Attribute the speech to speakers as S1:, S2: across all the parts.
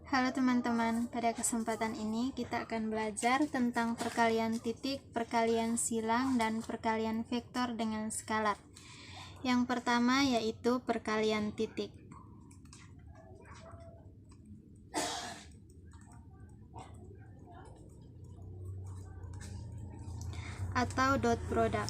S1: Halo teman-teman, pada kesempatan ini kita akan belajar tentang perkalian titik, perkalian silang, dan perkalian vektor dengan skalar. Yang pertama yaitu perkalian titik atau dot product.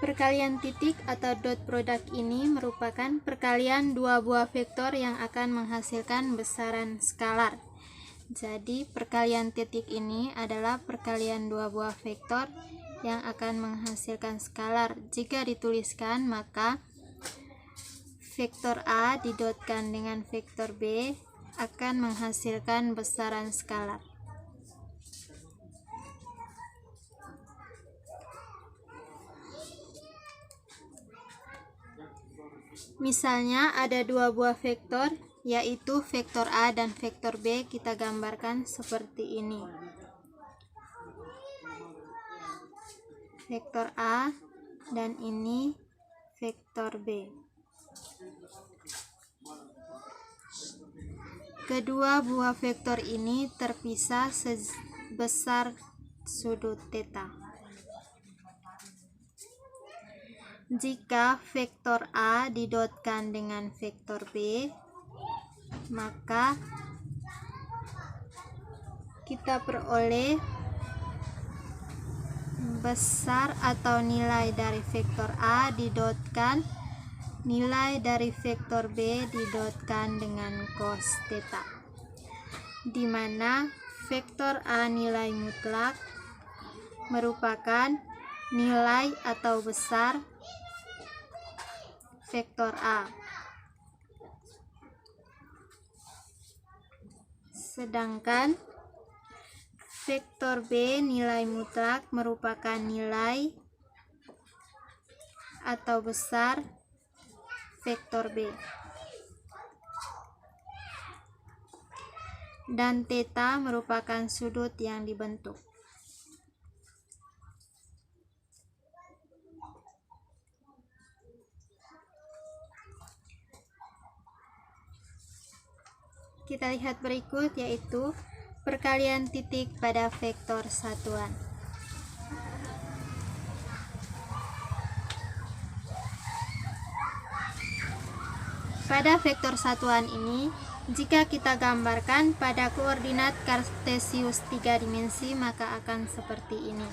S1: Perkalian titik atau dot product ini merupakan perkalian dua buah vektor yang akan menghasilkan besaran skalar. Jadi perkalian titik ini adalah perkalian dua buah vektor yang akan menghasilkan skalar. Jika dituliskan, maka vektor A didotkan dengan vektor B akan menghasilkan besaran skalar. Misalnya ada dua buah vektor, yaitu vektor A dan vektor B. Kita gambarkan seperti ini. Vektor A dan ini vektor B. Kedua buah vektor ini terpisah sebesar sudut theta. Jika vektor A didotkan dengan vektor B, maka kita peroleh besar atau nilai dari vektor A didotkan nilai dari vektor B didotkan dengan cos theta, di mana vektor A nilai mutlak merupakan nilai atau besar vektor A, sedangkan vektor B nilai mutlak merupakan nilai atau besar vektor B, dan theta merupakan sudut yang dibentuk. Kita lihat berikut, yaitu perkalian titik pada vektor satuan. Pada vektor satuan ini, jika kita gambarkan pada koordinat kartesius 3 dimensi, maka akan seperti ini.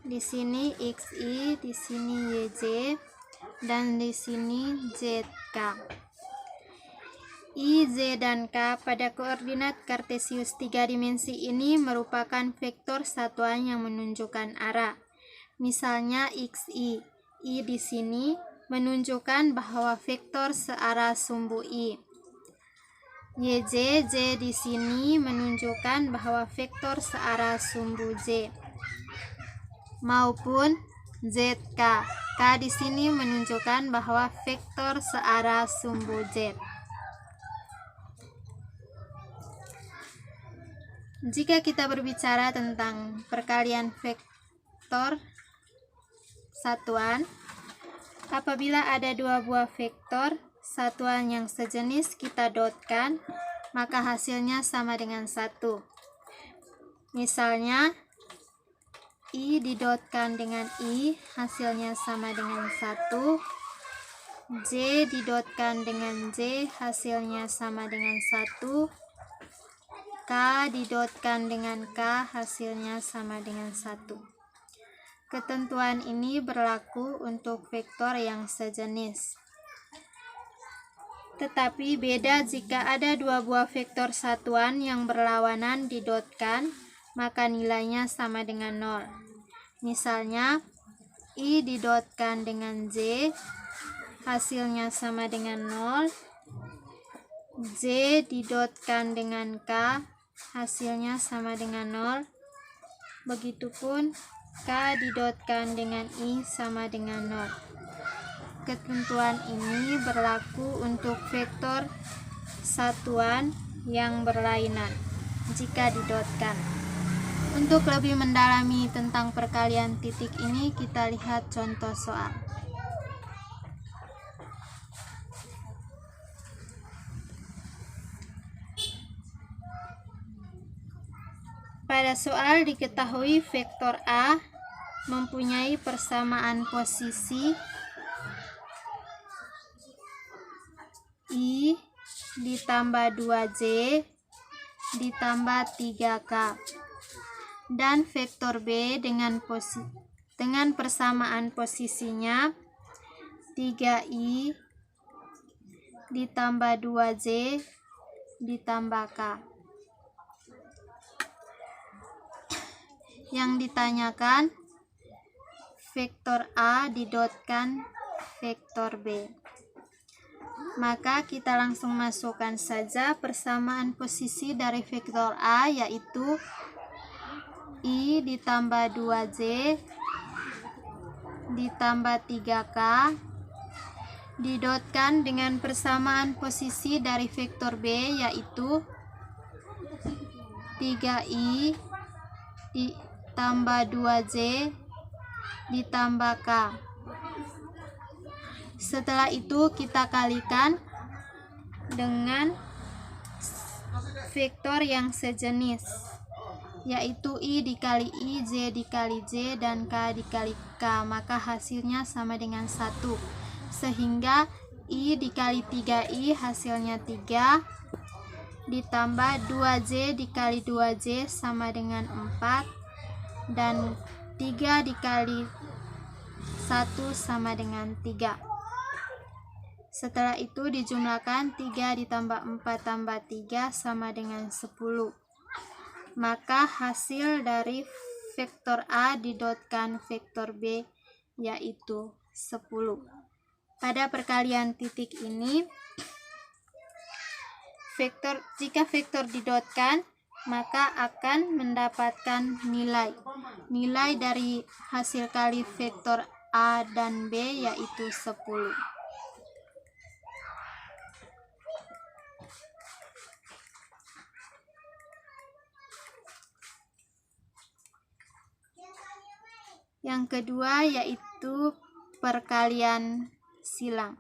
S1: Di sini XY, di sini YJ, dan di sini ZK. I, Z, dan K pada koordinat kartesius 3 dimensi ini merupakan vektor satuan yang menunjukkan arah. Misalnya XY, I di sini menunjukkan bahwa vektor searah sumbu I. YJ, Z di sini menunjukkan bahwa vektor searah sumbu J. Maupun ZK, K di sini menunjukkan bahwa vektor searah sumbu Z. Jika kita berbicara tentang perkalian vektor satuan, apabila ada dua buah vektor satuan yang sejenis kita dotkan, maka hasilnya sama dengan 1. Misalnya I didotkan dengan I, hasilnya sama dengan 1. J didotkan dengan J, hasilnya sama dengan 1. K didotkan dengan K, hasilnya sama dengan 1. Ketentuan ini berlaku untuk vektor yang sejenis. Tetapi beda jika ada dua buah vektor satuan yang berlawanan didotkan, maka nilainya sama dengan 0. Misalnya, I didotkan dengan J, hasilnya sama dengan 0. J didotkan dengan K, hasilnya sama dengan 0. Begitupun K didotkan dengan I sama dengan 0. Ketentuan ini berlaku untuk vektor satuan yang berlainan jika didotkan. Untuk lebih mendalami tentang perkalian titik ini, kita lihat contoh soal. Pada soal diketahui vektor A mempunyai persamaan posisi I ditambah 2J ditambah 3K, dan vektor B dengan persamaan posisinya 3I ditambah 2J ditambah K. Yang ditanyakan vektor A didotkan vektor B. Maka kita langsung masukkan saja persamaan posisi dari vektor A, yaitu I ditambah 2J ditambah 3K didotkan dengan persamaan posisi dari vektor B, yaitu 3I ditambah 2J ditambah K. Setelah itu kita kalikan dengan vektor yang sejenis, yaitu I dikali I, J dikali J, dan K dikali K. Maka hasilnya sama dengan 1. Sehingga I dikali 3I hasilnya 3, ditambah 2J dikali 2J sama dengan 4, dan 3 dikali 1 sama dengan 3. Setelah itu dijumlahkan 3 ditambah 4 tambah 3 sama dengan 10. Maka hasil dari vektor A didotkan vektor B yaitu 10. Pada perkalian titik ini, jika vektor didotkan, maka akan mendapatkan nilai dari hasil kali vektor A dan B yaitu 10. Yang kedua yaitu perkalian silang.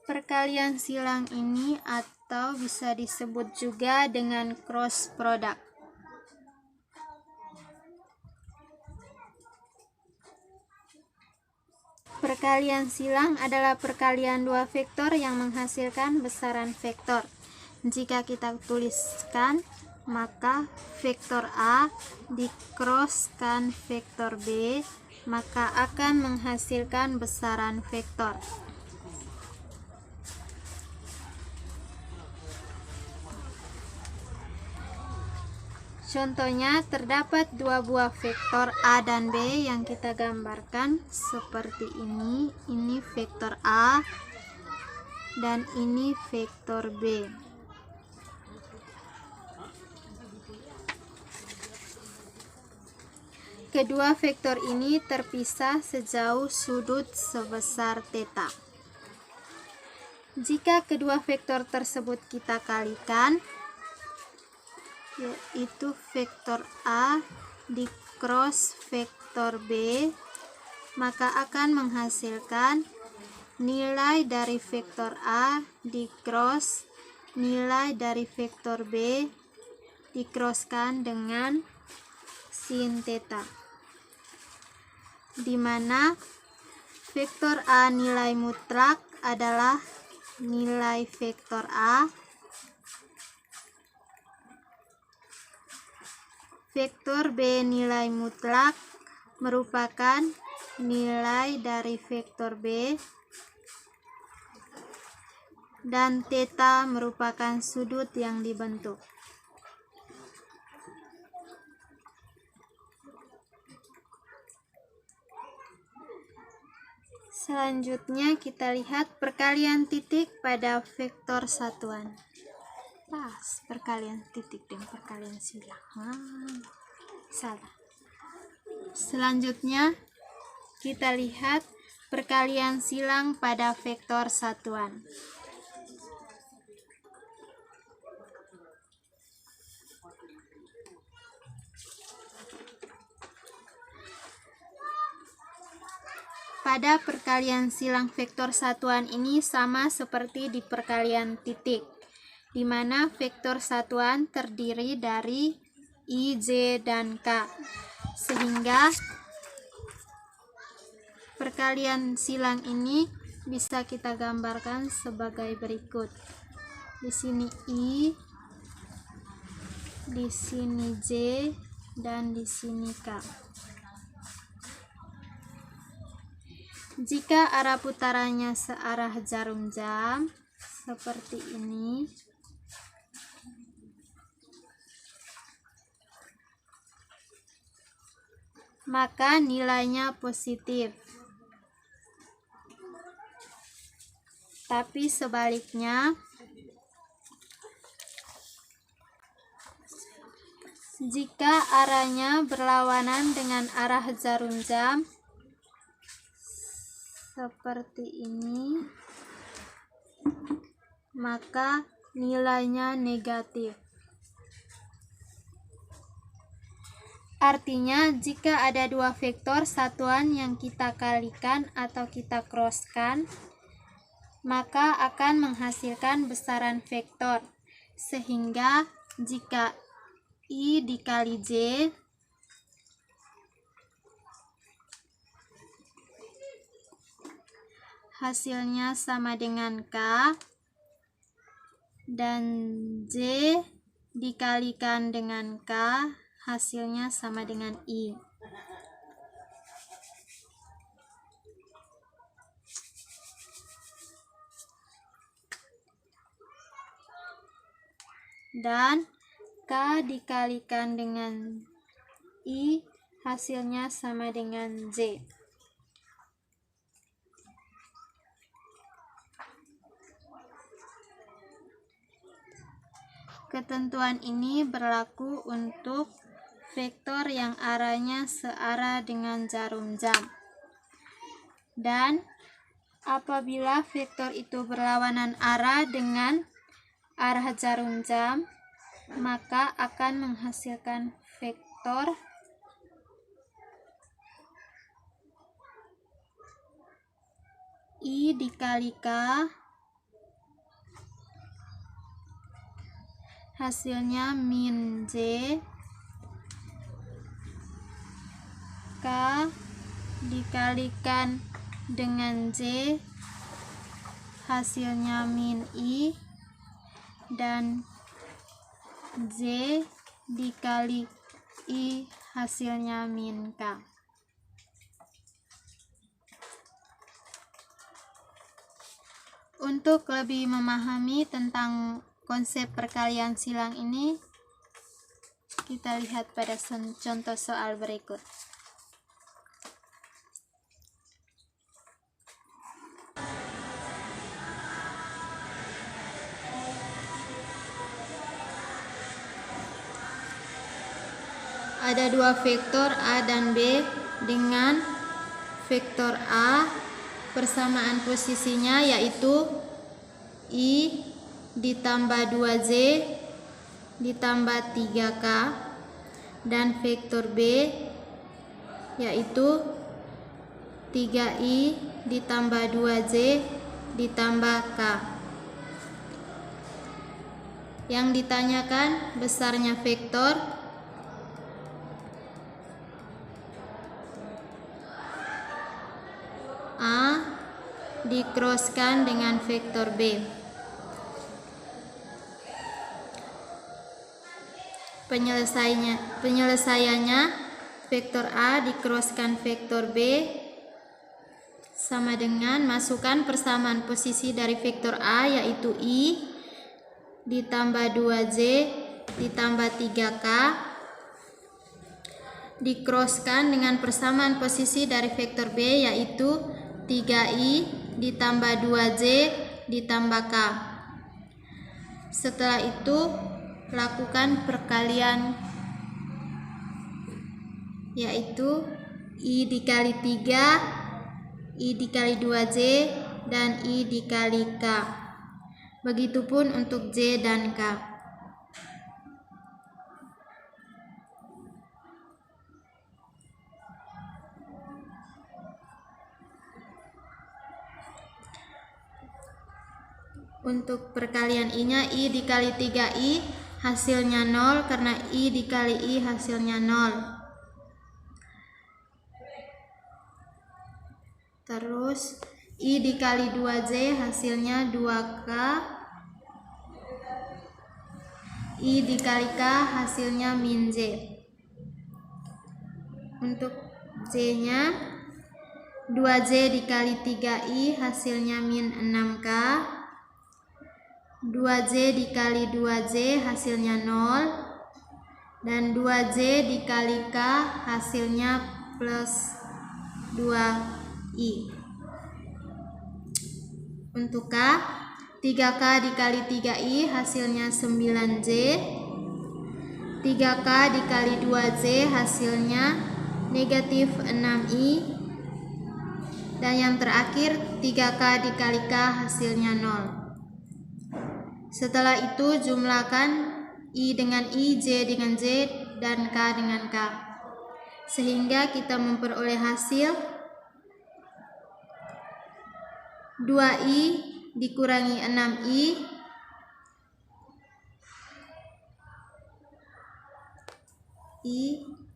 S1: Perkalian silang ini atau bisa disebut juga dengan cross product. Perkalian silang adalah perkalian dua vektor yang menghasilkan besaran vektor. Jika kita tuliskan, maka vektor A dikrosskan vektor B, maka akan menghasilkan besaran vektor. Contohnya, terdapat dua buah vektor A dan B yang kita gambarkan seperti ini. Ini vektor A dan ini vektor B. Kedua vektor ini terpisah sejauh sudut sebesar θ. Jika kedua vektor tersebut kita kalikan, yaitu vektor A dikross vektor B, maka akan menghasilkan nilai dari vektor A dikross nilai dari vektor B dikrosskan dengan sin θ, di mana vektor A nilai mutlak adalah nilai vektor A, vektor B nilai mutlak merupakan nilai dari vektor B, dan θ merupakan sudut yang dibentuk. Selanjutnya kita lihat perkalian titik pada vektor satuan. Perkalian titik dan perkalian silang. Salah. Selanjutnya kita lihat perkalian silang pada vektor satuan. Pada perkalian silang vektor satuan ini sama seperti di perkalian titik, di mana vektor satuan terdiri dari I, J, dan K. Sehingga perkalian silang ini bisa kita gambarkan sebagai berikut. Di sini I, di sini J, dan di sini K. Jika arah putarannya searah jarum jam seperti ini, maka nilainya positif. Tapi sebaliknya, jika arahnya berlawanan dengan arah jarum jam seperti ini, maka nilainya negatif. Artinya, jika ada dua vektor satuan yang kita kalikan atau kita crosskan, maka akan menghasilkan besaran vektor. Sehingga jika I dikali J hasilnya sama dengan K, dan J dikalikan dengan K hasilnya sama dengan I. Dan K dikalikan dengan I hasilnya sama dengan J. Ketentuan ini berlaku untuk vektor yang arahnya searah dengan jarum jam. Dan apabila vektor itu berlawanan arah dengan arah jarum jam, maka akan menghasilkan vektor I dikali K hasilnya min J, K dikalikan dengan J hasilnya min I, dan J dikali I hasilnya min K. Untuk lebih memahami tentang konsep perkalian silang ini, kita lihat pada contoh soal berikut. Ada dua vektor A dan B dengan vektor A persamaan posisinya yaitu I ditambah 2J ditambah 3K, dan vektor B yaitu 3I ditambah 2J ditambah K. Yang ditanyakan besarnya vektor A dikrosskan dengan vektor B. Penyelesaiannya vektor A dikrosskan vektor B sama dengan masukkan persamaan posisi dari vektor A yaitu I ditambah 2J ditambah 3K dikrosskan dengan persamaan posisi dari vektor B yaitu 3I ditambah 2J ditambah K. Setelah itu lakukan perkalian yaitu I dikali 3 I dikali 2Z, dan I dikali K. Begitupun untuk Z dan K. Untuk perkalian I-nya, I dikali 3I hasilnya 0 karena I dikali I hasilnya 0. Terus I dikali 2Z hasilnya 2K. I dikali K hasilnya min Z. Untuk Z-nya, 2Z dikali 3I hasilnya min 6K. 2Z dikali 2Z hasilnya 0. Dan 2Z dikali K hasilnya plus 2I. Untuk K, 3K dikali 3I hasilnya 9Z. 3K dikali 2Z hasilnya negatif 6I. Dan yang terakhir, 3K dikali K hasilnya 0. Setelah itu jumlahkan I dengan I, Z dengan Z, dan K dengan K. Sehingga kita memperoleh hasil 2I dikurangi 6I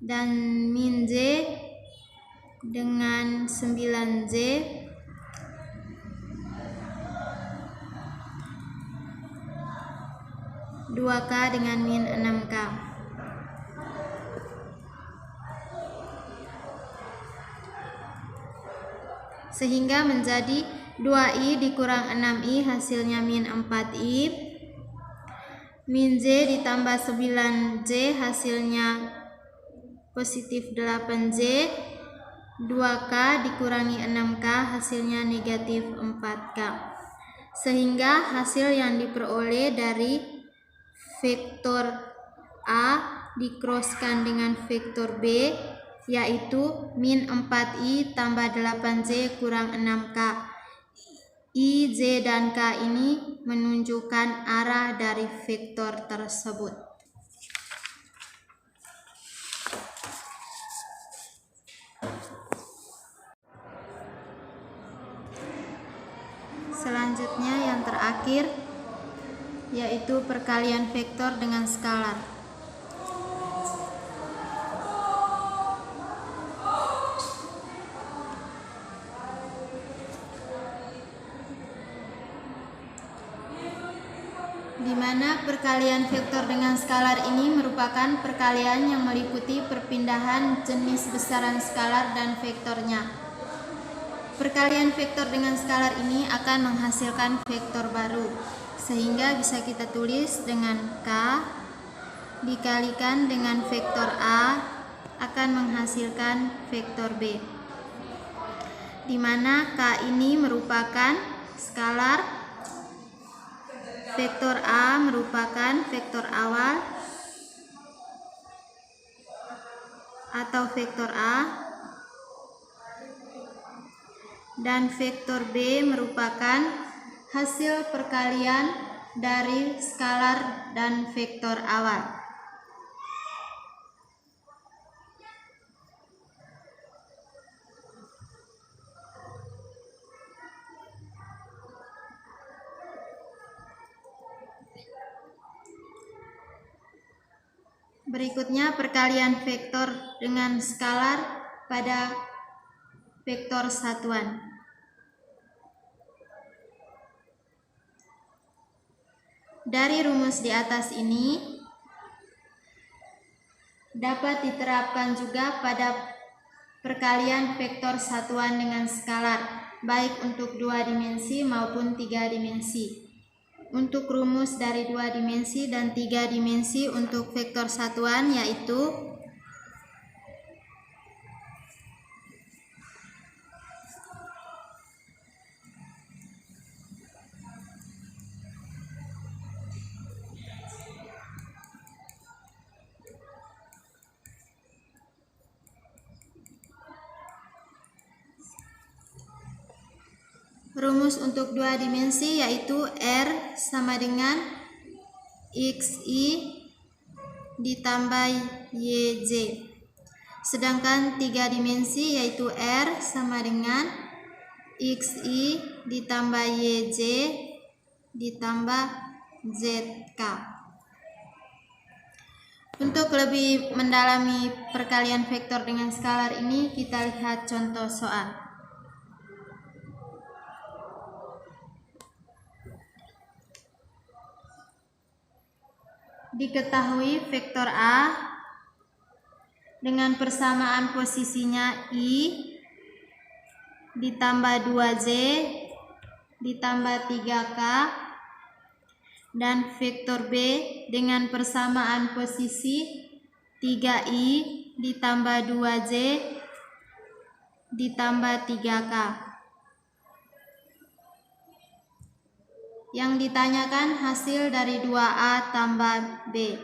S1: dan min Z dengan 9Z 2K dengan min 6K. Sehingga menjadi 2I dikurang 6I hasilnya min 4I. Min Z ditambah 9Z hasilnya positif 8Z. 2K dikurangi 6K hasilnya negatif 4K. Sehingga hasil yang diperoleh dari vektor A dikroskan dengan vektor B, yaitu min 4I tambah 8Z kurang 6K. I, Z, dan K ini menunjukkan arah dari vektor tersebut. Selanjutnya yang terakhir, yaitu perkalian vektor dengan skalar. Di mana perkalian vektor dengan skalar ini merupakan perkalian yang meliputi perpindahan jenis besaran skalar dan vektornya. Perkalian vektor dengan skalar ini akan menghasilkan vektor baru, sehingga bisa kita tulis dengan K dikalikan dengan vektor A akan menghasilkan vektor B, di mana K ini merupakan skalar, vektor A merupakan vektor awal atau vektor A, dan vektor B merupakan hasil perkalian dari skalar dan vektor awal. Berikutnya perkalian vektor dengan skalar pada vektor satuan. Dari rumus di atas ini dapat diterapkan juga pada perkalian vektor satuan dengan skalar, baik untuk 2 dimensi maupun 3 dimensi. Untuk rumus dari 2 dimensi dan 3 dimensi untuk vektor satuan yaitu Rumus untuk 2 dimensi yaitu R sama dengan XI ditambah YJ. Sedangkan 3 dimensi yaitu R sama dengan XI ditambah YJ ditambah ZK. Untuk lebih mendalami perkalian vektor dengan skalar ini, kita lihat contoh soal. Diketahui vektor A dengan persamaan posisinya I ditambah 2J ditambah 3K, dan vektor B dengan persamaan posisi 3I ditambah 2J ditambah 3K. Yang ditanyakan hasil dari 2A tambah B.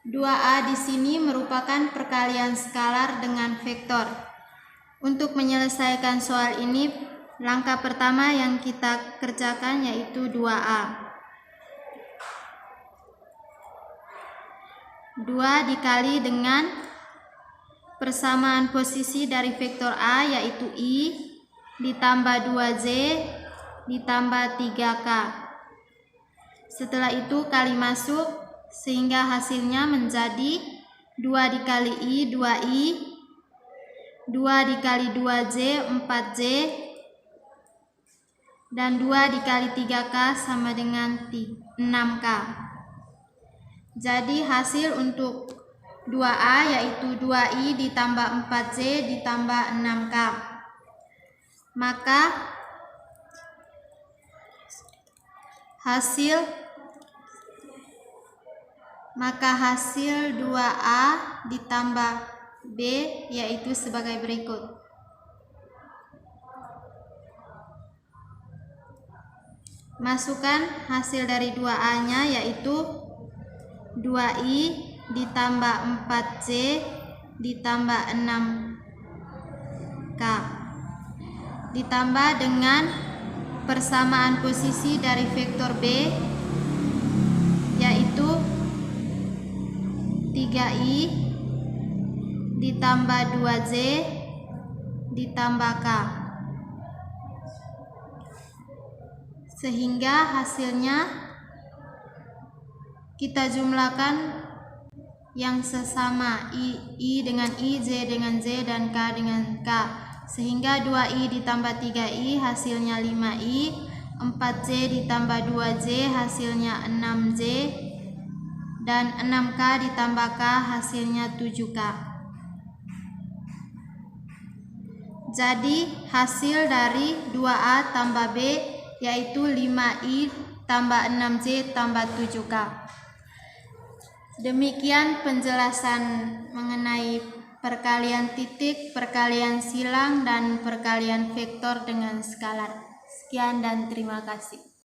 S1: (2A) di sini merupakan perkalian skalar dengan vektor. Untuk menyelesaikan soal ini, langkah pertama yang kita kerjakan yaitu 2A. 2 dikali dengan persamaan posisi dari vektor A yaitu I ditambah 2J ditambah 3K. Setelah itu kali masuk sehingga hasilnya menjadi 2 dikali I 2I, 2 dikali 2J 4J, dan 2 dikali 3K sama dengan 6K. Jadi hasil untuk 2A yaitu 2I ditambah 4J ditambah 6K. Maka hasil 2A ditambah B yaitu sebagai berikut. Masukkan hasil dari 2A-nya yaitu 2I ditambah 4J ditambah 6K ditambah dengan persamaan posisi dari vektor B yaitu 3I ditambah 2J ditambah K, sehingga hasilnya kita jumlahkan yang sesama I dengan I, J dengan J, dan K dengan K, sehingga 2I ditambah 3I hasilnya 5I, 4J ditambah 2J hasilnya 6J, dan 6K ditambah K hasilnya 7K. Jadi hasil dari 2A tambah B yaitu 5I tambah 6J tambah 7K. Demikian penjelasan mengenai perkalian titik, perkalian silang, dan perkalian vektor dengan skalar. Sekian dan terima kasih.